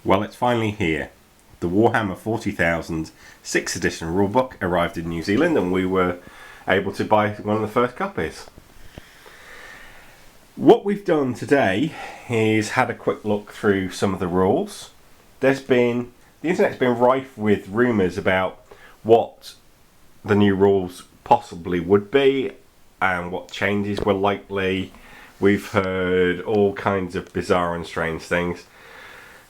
Well, it's finally here. The Warhammer 40,000 6th edition rulebook arrived in New Zealand and we were able to buy one of the first copies. What we've done today is had a quick look through some of the rules. The internet's been rife with rumours about what the new rules possibly would be and what changes were likely. We've heard all kinds of bizarre and strange things,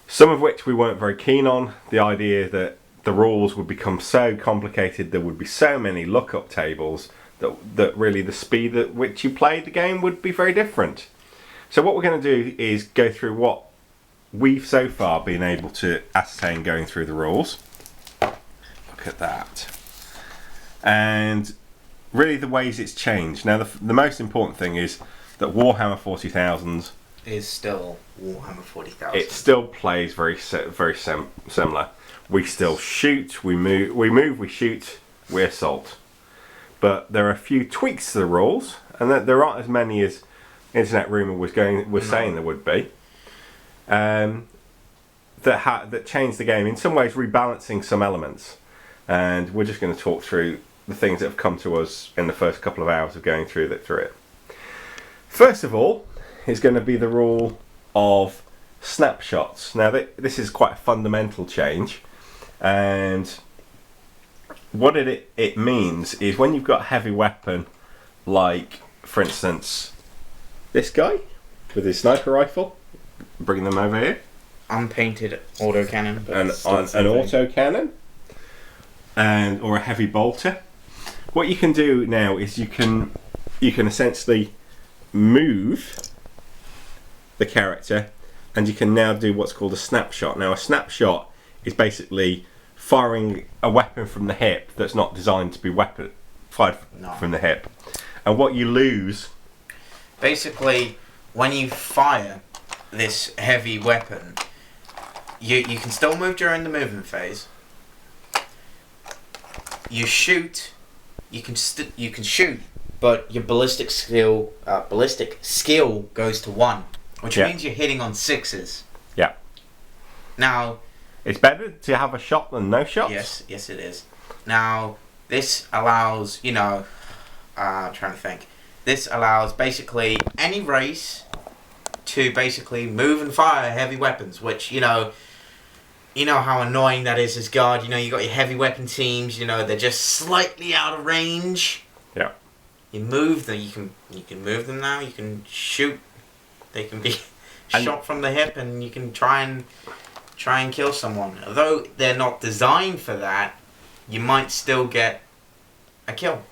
some of which we weren't very keen on. The idea that the rules would become so complicated, there would be so many lookup tables that really the speed at which you played the game would be very different. So what we're going to do is go through what we've so far been able to ascertain going through the rules. Look at that. And really the ways it's changed. Now the most important thing is that Warhammer 40,000 is still Warhammer 40,000. It still plays very similar. We still shoot, we move, we shoot, we assault. But there are a few tweaks to the rules, and there aren't as many as Internet Rumour was saying there would be. That changed the game, in some ways rebalancing some elements. And we're just going to talk through the things that have come to us in the first couple of hours of going through it. First of all is going to be the rule of snapshots. Now this is quite a fundamental change, and what it means is when you've got a heavy weapon, like for instance this guy with his sniper rifle, bring them over here, unpainted autocannon, an autocannon, or a heavy bolter. What you can do now is you can essentially move the character, and you can now do what's called a snapshot. Now a snapshot is basically firing a weapon from the hip that's not designed to be fired from the hip. And what you lose, basically, when you fire this heavy weapon, you can still move during the movement phase. You shoot, you can shoot, but your ballistic skill goes to 1, which means you're hitting on 6s. Yeah. Now, it's better to have a shot than no shots. Yes, it is. Now, this allows, I'm trying to think. This allows basically any race to basically move and fire heavy weapons, which, you know how annoying that is as guard. You got your heavy weapon teams, they're just slightly out of range. Yeah. You move them, you can move them now, you can shoot. They can be shot from the hip, and you can try and kill someone. Although they're not designed for that, you might still get a kill.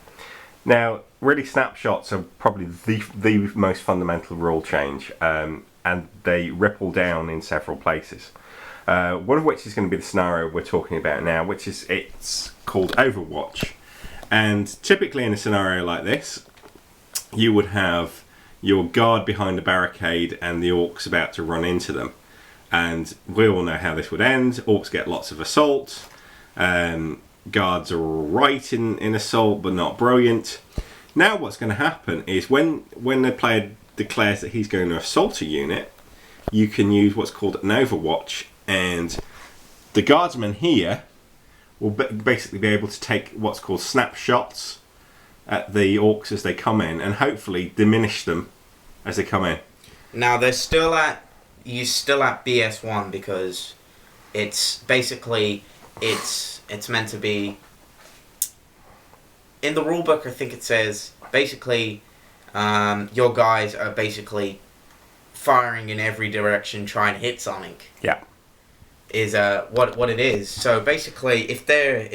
Now, really, snapshots are probably the most fundamental rule change, and they ripple down in several places. One of which is going to be the scenario we're talking about now, which is it's called Overwatch. And typically in a scenario like this, you would have your guard behind a barricade and the orcs about to run into them. And we all know how this would end. Orcs get lots of assault. Guards are alright in assault, but not brilliant. Now what's going to happen is when the player declares that he's going to assault a unit, you can use what's called an Overwatch, and the guardsman here will basically be able to take what's called snapshots at the orcs as they come in, and hopefully diminish them as they come in. Now you're still at BS1, because it's basically it's meant to be in the rulebook. I think it says basically your guys are basically firing in every direction trying to hit something. Yeah. Is what it is. So basically, if they're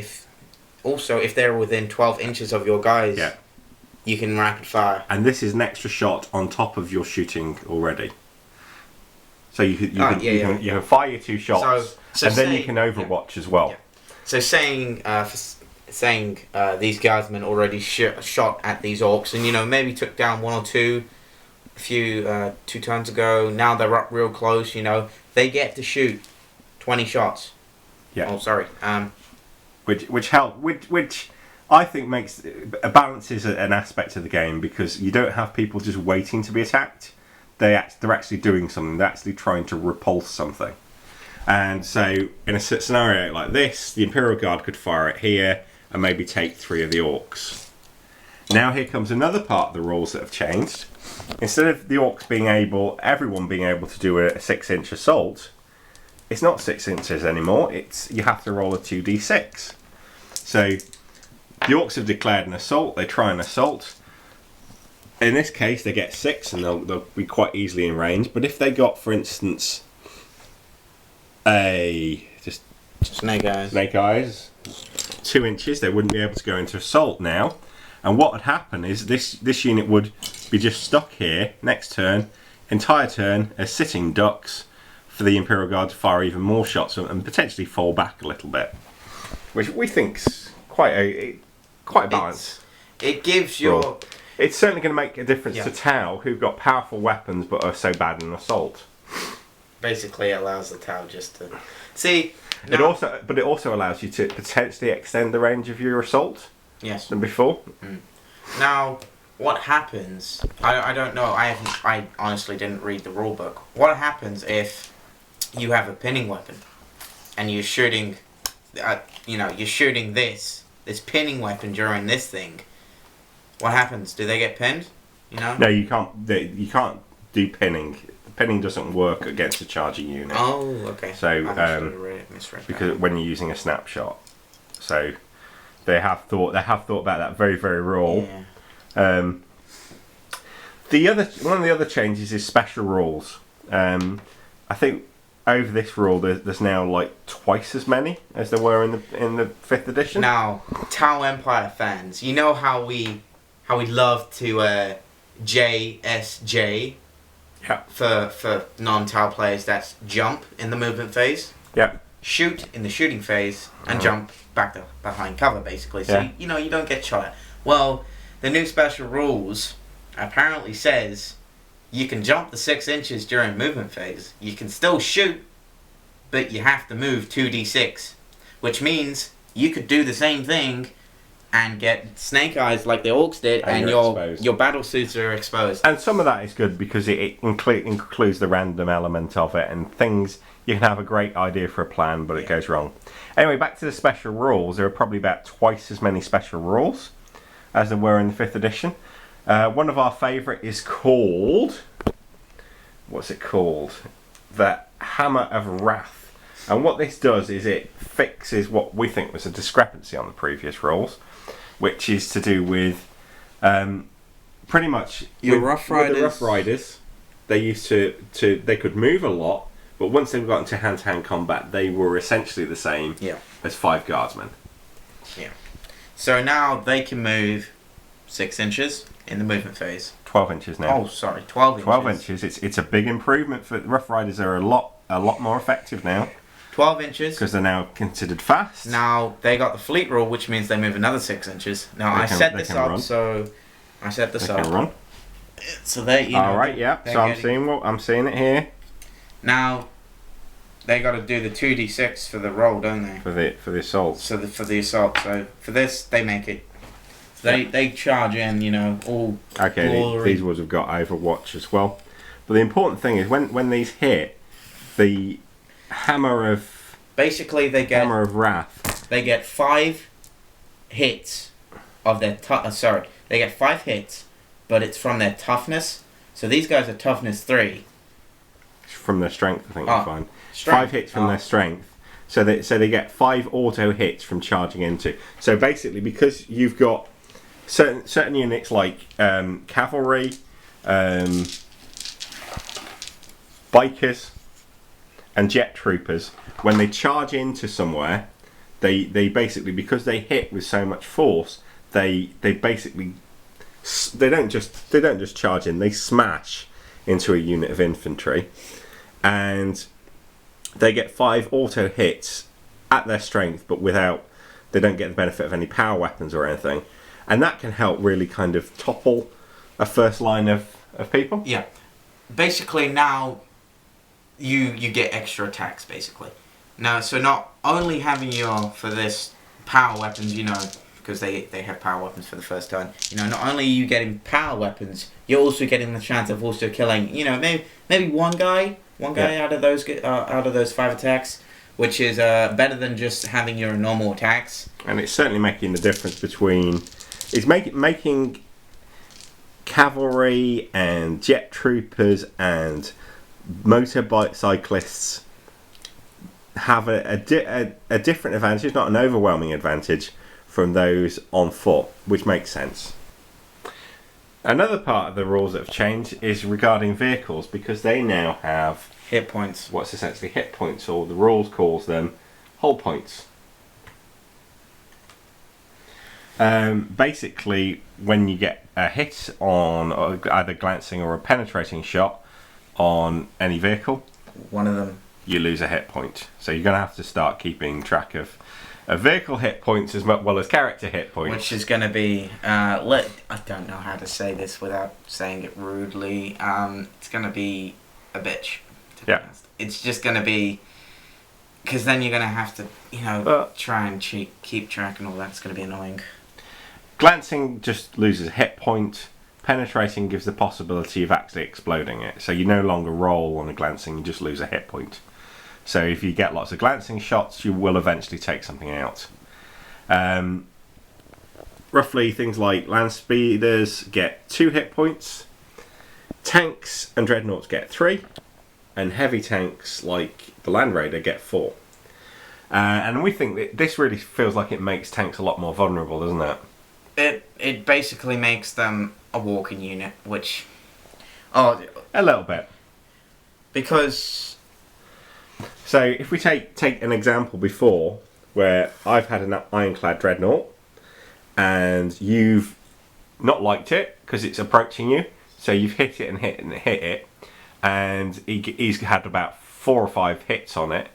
within 12 inches of your guys, you can rapid fire. And this is an extra shot on top of your shooting already. So you can fire your 2 shots, and then you can Overwatch as well. Yeah. So saying these guardsmen already shot at these orcs, and maybe took down 1 or 2 a few 2 turns ago. Now they're up real close. They get to shoot 20 shots. Yeah. Oh, sorry. Which I think balances an aspect of the game, because you don't have people just waiting to be attacked. They're actually doing something. They're actually trying to repulse something. And so in a scenario like this, the Imperial Guard could fire it here and maybe take 3 of the orcs. Now here comes another part of the rules that have changed. Instead of the orcs being able, everyone being able to do a 6-inch assault, it's not 6 inches anymore. It's you have to roll a 2d6. So the orcs have declared an assault. They try an assault. In this case, they get 6, and they'll be quite easily in range. But if they got, for instance, just Snake eyes, 2 inches, they wouldn't be able to go into assault now. And what would happen is this unit would be just stuck here next turn, entire turn as sitting ducks for the Imperial Guard to fire even more shots and potentially fall back a little bit, which we think's quite balanced. It gives your. It's certainly going to make a difference to Yeah. Tau, who've got powerful weapons but are so bad in assault. Basically, it allows the Tau just to see. It also allows you to potentially extend the range of your assault. Yes. Than before. Now, what happens? I don't know. I honestly didn't read the rule book. What happens if you have a pinning weapon and you're shooting? You're shooting this pinning weapon during this thing. What happens? Do they get pinned? You know? No, you can't. You can't do pinning. Pinning doesn't work against a charging unit. Oh, okay. So misread because that. when you're using a snapshot, so they have thought about that very, very rule. Yeah. One of the other changes is special rules. I think over this rule there's now like twice as many as there were in the 5th edition. Now, Tau Empire fans, you know how we love to JSJ. Yeah. For non-Tau players, that's jump in the movement phase, Yeah. shoot in the shooting phase, and jump back behind cover, basically. So, Yeah. you don't get shot at. Well, the new special rules apparently says you can jump the 6 inches during movement phase. You can still shoot, but you have to move 2d6, which means you could do the same thing and get snake eyes like the orcs did, and your battle suits are exposed. And some of that is good because it includes the random element of it and things. You can have a great idea for a plan, but it goes wrong. Anyway, back to the special rules. There are probably about twice as many special rules as there were in the 5th edition. One of our favourite is called... What's it called? The Hammer of Wrath. And what this does is it fixes what we think was a discrepancy on the previous rules, which is to do with pretty much Your Rough Riders. With the Rough Riders, they used to they could move a lot, but once they got into hand-to-hand combat, they were essentially the same as 5 guardsmen. Yeah. So now they can move 6 inches in the movement phase. 12 inches now. Oh, sorry, 12 inches. 12 inches. It's a big improvement for Rough Riders. Are a lot more effective now. 12 inches. Because they're now considered fast. Now, they got the fleet rule, which means they move another 6 inches. Now, I set this up. So Can run. So they, Alright, yeah. So I'm seeing it here. Now, they got to do the 2d6 for the roll, don't they? For the assault. So for the assault. So for this, they make it. They charge in, all. Okay, these ones have got Overwatch as well. But the important thing is when these hit, the Hammer of Wrath. They get 5 hits of their they get 5 hits, but it's from their toughness. So these guys are toughness 3. From their strength, I think you'll find. Strength. 5 hits from their strength. So they get 5 auto hits from charging into. So basically, because you've got certain units like cavalry, bikers, and jet troopers, when they charge into somewhere, they basically, because they hit with so much force, they don't just charge in, they smash into a unit of infantry, and they get 5 auto hits at their strength, but they don't get the benefit of any power weapons or anything, and that can help really kind of topple a first line of people. Yeah, basically now you get extra attacks basically. Now, so not only having for this power weapons, because they have power weapons for the first turn. You know, not only are you getting power weapons, you're also getting the chance of also killing. You know, maybe one guy out of those 5 attacks, which is better than just having your normal attacks. And it's certainly making the difference between it's making cavalry and jet troopers and motorbike cyclists have a different advantage, not an overwhelming advantage, from those on foot, which makes sense. Another part of the rules that have changed is regarding vehicles, because they now have hit points. What's essentially hit points, or the rules calls them hull points. Basically, when you get a hit on either glancing or a penetrating shot on any vehicle, one of them, you lose a hit point. So you're going to have to start keeping track of vehicle hit points as well as character hit points. Which is going to be, I don't know how to say this without saying it rudely. It's going to be a bitch. To be honest. It's just going to be, because then you're going to have to, try and keep track and all that. It's going to be annoying. Glancing just loses a hit point. Penetrating gives the possibility of actually exploding it. So you no longer roll on a glancing, you just lose a hit point. So if you get lots of glancing shots, you will eventually take something out. Roughly, things like land speeders get 2 hit points. Tanks and dreadnoughts get 3. And heavy tanks like the Land Raider get 4. And we think that this really feels like it makes tanks a lot more vulnerable, doesn't it? It basically makes them a walking unit, which... a little bit. Because... So, if we take an example before, where I've had an ironclad dreadnought, and you've not liked it, because it's approaching you, so you've hit it and hit it, and he's had about 4 or 5 hits on it,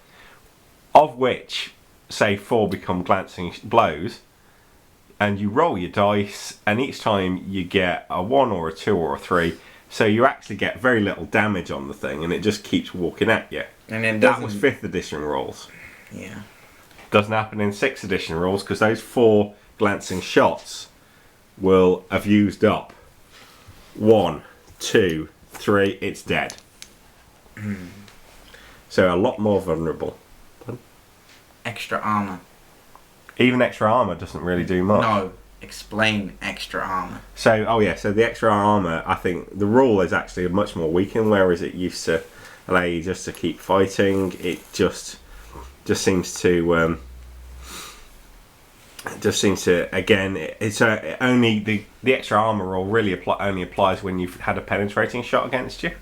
of which, say, 4 become glancing blows, and you roll your dice, and each time you get a 1 or a 2 or a 3, so you actually get very little damage on the thing, and it just keeps walking at you. And that was 5th edition rules. Yeah. Doesn't happen in 6th edition rules, because those 4 glancing shots will have used up 1, 2, 3, it's dead. So a lot more vulnerable. Extra armor. Even extra armor doesn't really do much. No, explain extra armor. So, so the extra armor, I think the rule is actually much more weakened, whereas it used to allow you just to keep fighting. It just seems to again. It's only the extra armor rule really only applies when you've had a penetrating shot against you.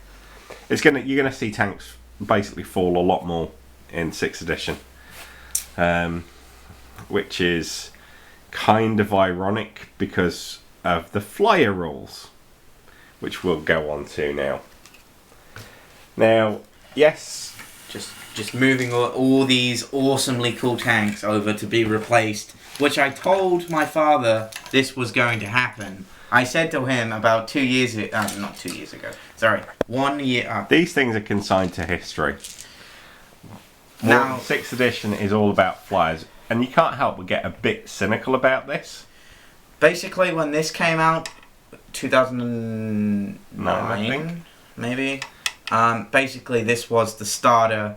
You're gonna see tanks basically fall a lot more in 6th edition. Which is kind of ironic because of the flyer rules, which we'll go on to now. Now, yes, just moving all these awesomely cool tanks over to be replaced, which I told my father this was going to happen. I said to him about 2 years not 2 years ago. Sorry, 1 year. These things are consigned to history. Now, 6th edition is all about flyers. And you can't help but get a bit cynical about this. Basically, when this came out, 2009, I think. Maybe. Basically, this was the starter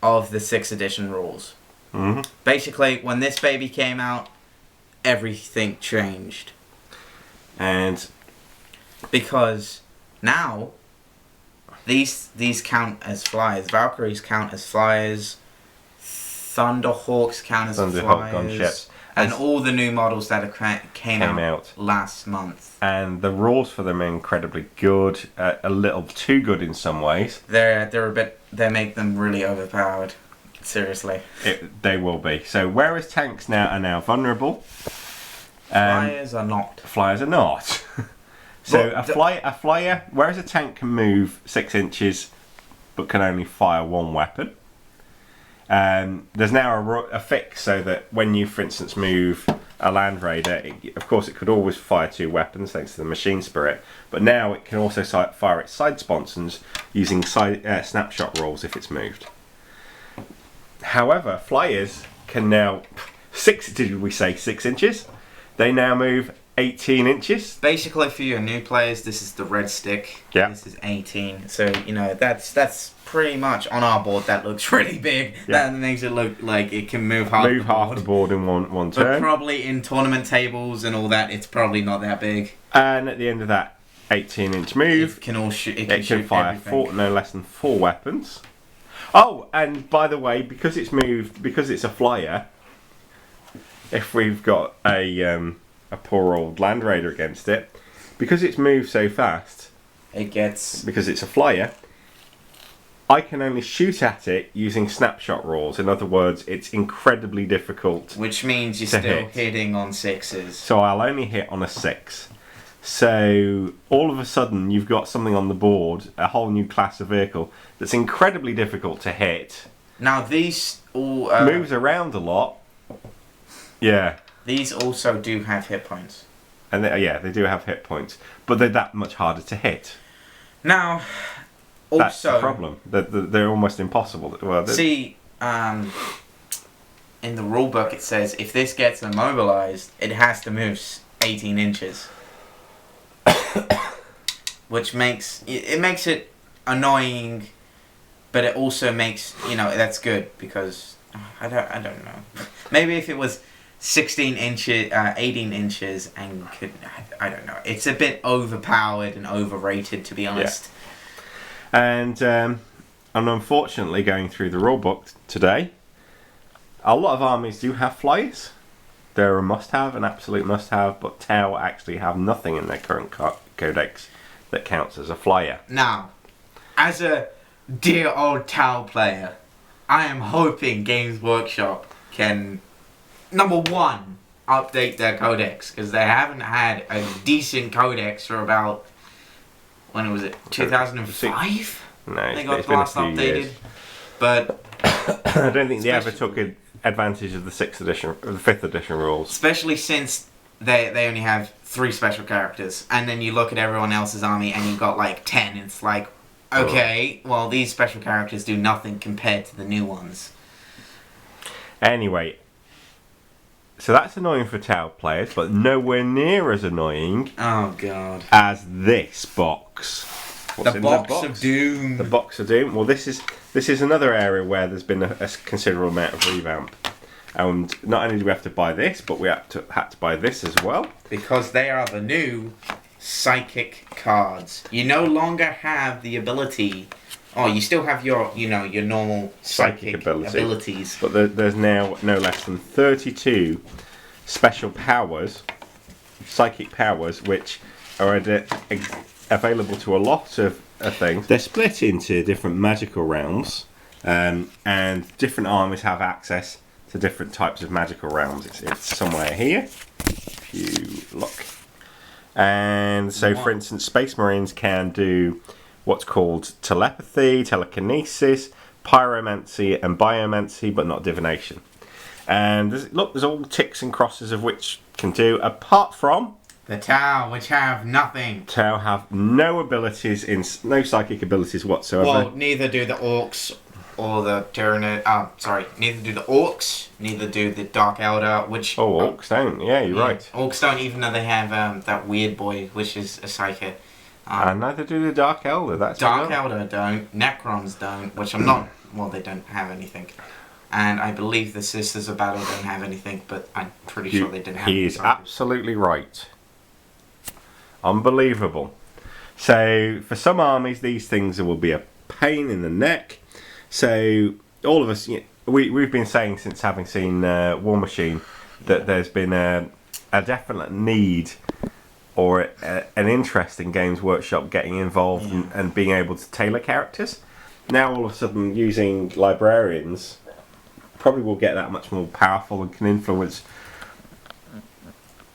of the 6th edition rules. Mm-hmm. Basically, when this baby came out, everything changed. And because now, these count as flyers. Valkyries count as flyers. Thunderhawks count as flyers, gunships, and all the new models that came out last month. And the rules for them are incredibly good, a little too good in some ways. They make them really overpowered. Seriously, they will be. So whereas tanks are now vulnerable, flyers are not. Flyers are not. So a flyer, whereas a tank can move 6 inches, but can only fire 1 weapon. There's now a fix so that when you, for instance, move a Land Raider, of course it could always fire 2 weapons thanks to the machine spirit, but now it can also fire its side sponsons using snapshot rules if it's moved. However, flyers can now 6 inches They now move 18 inches. Basically, for your new players, this is the red stick. Yeah. This is 18. So, that's pretty much on our board. That looks really big. Yeah. That makes it look like it can move half the board. Half the board in one But turn. probably in tournament tables and all that, it's probably not that big. And at the end of that 18-inch move, It can all shoot. It can shoot fire everything. no less than 4 weapons. Oh, and by the way, because it's a flyer, if we've got a poor old Land Raider against it, because it's moved so fast, because it's a flyer, I can only shoot at it using snapshot rules. In other words, it's incredibly difficult. Which means you're to still hit. hitting on 6s. So I'll only hit on a 6. So all of a sudden you've got something on the board, a whole new class of vehicle that's incredibly difficult to hit. Now these all Moves around a lot. Yeah. These also do have hit points. And they do have hit points, but they're that much harder to hit. Now, That's the also problem. They're almost impossible. Well, see, in the rule book it says if this gets immobilized, it has to move 18 inches, which makes it annoying, but it also makes that's good because I don't know. Maybe if it was 16 inches, 18 inches, and I don't know. It's a bit overpowered and overrated, to be honest. Yeah. And unfortunately, going through the rulebook today, a lot of armies do have flyers. They're a must-have, an absolute must-have, but Tau actually have nothing in their current codex that counts as a flyer. Now, as a dear old Tau player, I am hoping Games Workshop can, number one, update their codex, because they haven't had a decent codex for about, when was it, 2005? No, They got it's been a last few updated. years. But I don't think they ever took advantage of the 6th edition, or the 5th edition rules. especially since they only have 3 special characters, and then you look at everyone else's army and you've got like 10. It's like, okay, well these special characters do nothing compared to the new ones. Anyway, so that's annoying for Tau players, but nowhere near as annoying Oh god. as this box. What's The in box of doom. The box of doom. Well, this is another area where there's been a considerable amount of revamp, and not only do we have to buy this, but we had to buy this as well. Because they are the new psychic cards. You no longer have the ability. Oh, you still have your normal psychic abilities. But there's now no less than 32 special powers, psychic powers, which are available to a lot of things. They're split into different magical realms, and different armies have access to different types of magical realms. It's somewhere here, if you look. And so, for instance, Space Marines can do what's called telepathy, telekinesis, pyromancy, and biomancy, but not divination. And there's all ticks and crosses of which can do, apart from The Tau, which have nothing. Tau have no abilities, no psychic abilities whatsoever. Well, neither do the Orcs or the Tyranid. Neither do the Orcs, neither do the Dark Elder, which... Oh, Orcs don't. Yeah, you're right. Orcs don't, even though they have that weird boy, which is a Psychic. And neither do the Dark Elder. That's Dark Elder don't. Necrons don't, which I'm not... Well, they don't have anything. And I believe the Sisters of Battle don't have anything, but I'm pretty sure they didn't have He is absolutely right. Unbelievable. So, for some armies, these things will be a pain in the neck. So, all of us, we've been saying since having seen War Machine that there's been a definite need or an interest in Games Workshop getting involved and being able to tailor characters. Now, all of a sudden, using librarians probably will get that much more powerful and can influence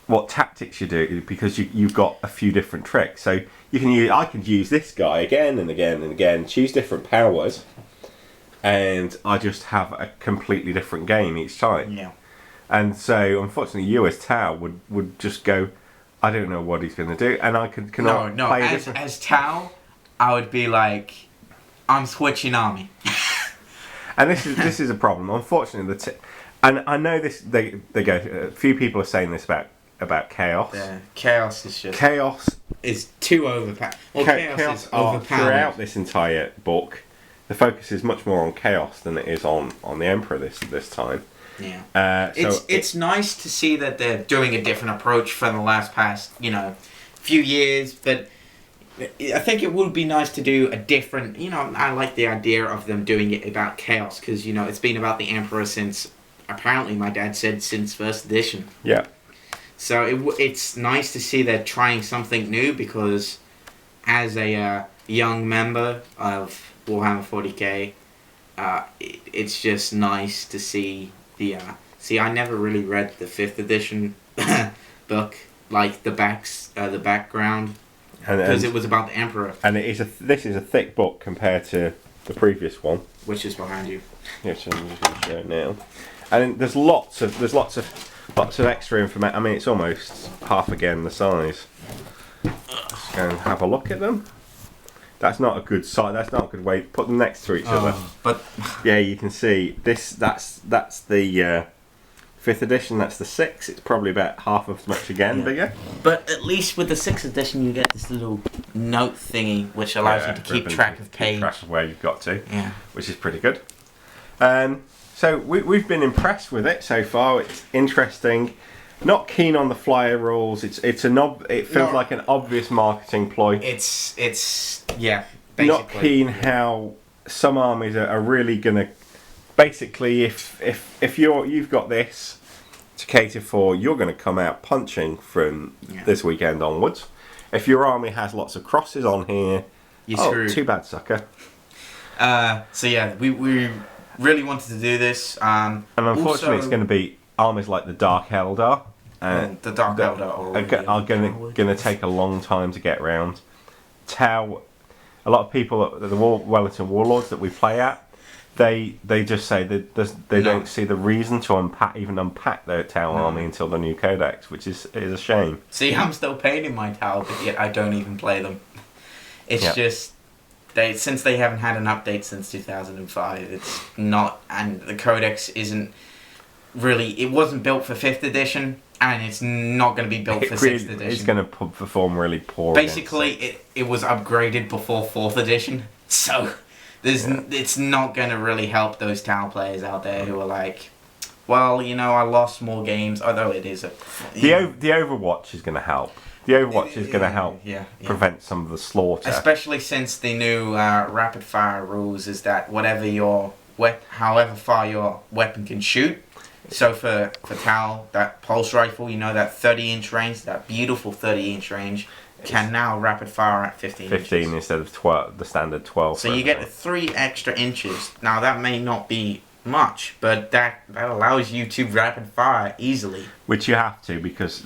what tactics you do, because you've got a few different tricks. So I could use this guy again and again and again, choose different powers, and I just have a completely different game each time. Yeah. And so, unfortunately, you as Tau would just go, I don't know what he's going to do, and I cannot play as Tau, I would be like, I'm switching army. And this is a problem. Unfortunately, and I know this. They go. A few people are saying this about about chaos. The chaos is just Chaos, is too overpowered. Well, chaos is overpowered throughout this entire book. The focus is much more on chaos than it is on the Emperor this time. Yeah. It's nice to see that they're doing a different approach from the past few years, but I think it would be nice to do a different. I like the idea of them doing it about chaos because it's been about the Emperor since apparently my dad said since first edition. Yeah. So it's nice to see they're trying something new because as a young member of Warhammer 40k, it's just nice to see the. I never really read the 5th edition book, like the background, because it was about the Emperor. And this is a thick book compared to the previous one, which is behind you. Yes, I'm just going to show it now. And there's lots of extra information. I mean, it's almost half again the size. Let's go and have a look at them. That's not a good size. That's not a good way. Put them next to each other. But yeah, you can see this. That's the 5th edition. That's the 6th. It's probably about half as much again, bigger. But at least with the 6th edition, you get this little note thingy, which allows you to keep track of page. Keep track of where you've got to. Yeah. Which is pretty good. So we've been impressed with it so far. It's interesting. Not keen on the flyer rules. It feels like an obvious marketing ploy. It's basically. Not keen how some armies are really gonna. Basically, if you've got this to cater for, you're going to come out punching from this weekend onwards. If your army has lots of crosses on here, you're screwed. Too bad, sucker. So yeah, we really wanted to do this. And unfortunately, it's going to be armies like the Dark Eldar. The Dark Eldar are going to take a long time to get round. Tau, a lot of people at the Wellington Warlords that we play at, they just say they don't see the reason to unpack their Tau army until the new codex, which is a shame. See, I'm still painting my Tau, but yet I don't even play them. It's just since they haven't had an update since 2005, it's not, and the codex isn't really. It wasn't built for 5th edition, and it's not going to be built for 6th edition. It's going to perform really poor. Basically, it was upgraded before 4th edition, so. It's not going to really help those Tau players out there who are like, well, I lost more games, although it is the Overwatch is going to help. The Overwatch is going to help prevent some of the slaughter. Especially since the new rapid fire rules is that however far your weapon can shoot. So for Tau, that pulse rifle, that 30-inch range, that beautiful 30-inch range, can now rapid fire at 15 inches. Instead of 12, the standard 12. So you get 3 extra inches. Now that may not be much, but that allows you to rapid fire easily. Which you have to because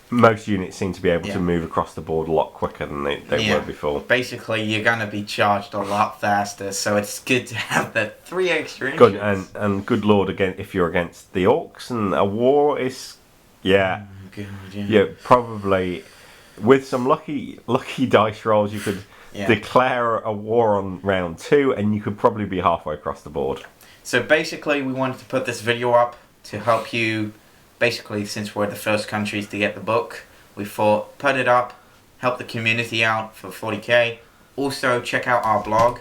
most units seem to be able to move across the board a lot quicker than they were before. Basically, you're going to be charged a lot faster, so it's good to have that 3 extra inches. Good, and good lord, again, if you're against the Orcs and a war is... Yeah. Yeah, probably with some lucky dice rolls you could declare a war on round 2 and you could probably be halfway across the board. So basically we wanted to put this video up to help you, basically since we're the first countries to get the book, we thought put it up, help the community out for 40k. Also check out our blog.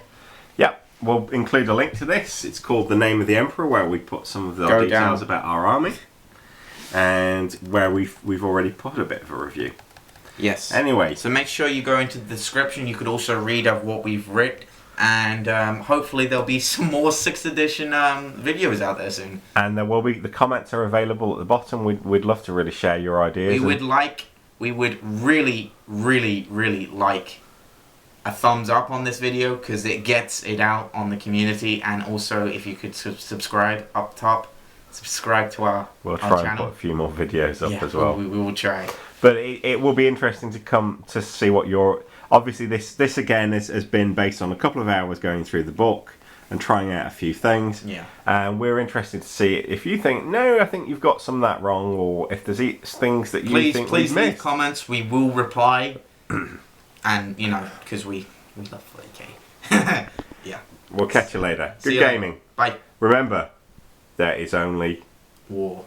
Yep, we'll include a link to this. It's called The Name of the Emperor, where we put some of the details about our army. And where we've already put a bit of a review. Yes. Anyway. So make sure you go into the description. You could also read of what we've written. And hopefully there'll be some more 6th edition videos out there soon. And there will be, the comments are available at the bottom. We'd love to really share your ideas. We would really, really, really like a thumbs up on this video because it gets it out on the community. And also if you could subscribe up top. Subscribe to our We'll try channel. And put a few more videos up as well. We will try. But it will be interesting to come to see what your... Obviously this again has been based on a couple of hours going through the book and trying out a few things. Yeah. And we're interested to see if you think, no, I think you've got some of that wrong, or if there's things that you think please leave comments. We will reply. And, because we love 40k. Yeah. We'll catch you later. Good gaming. Bye. Remember, there is only war.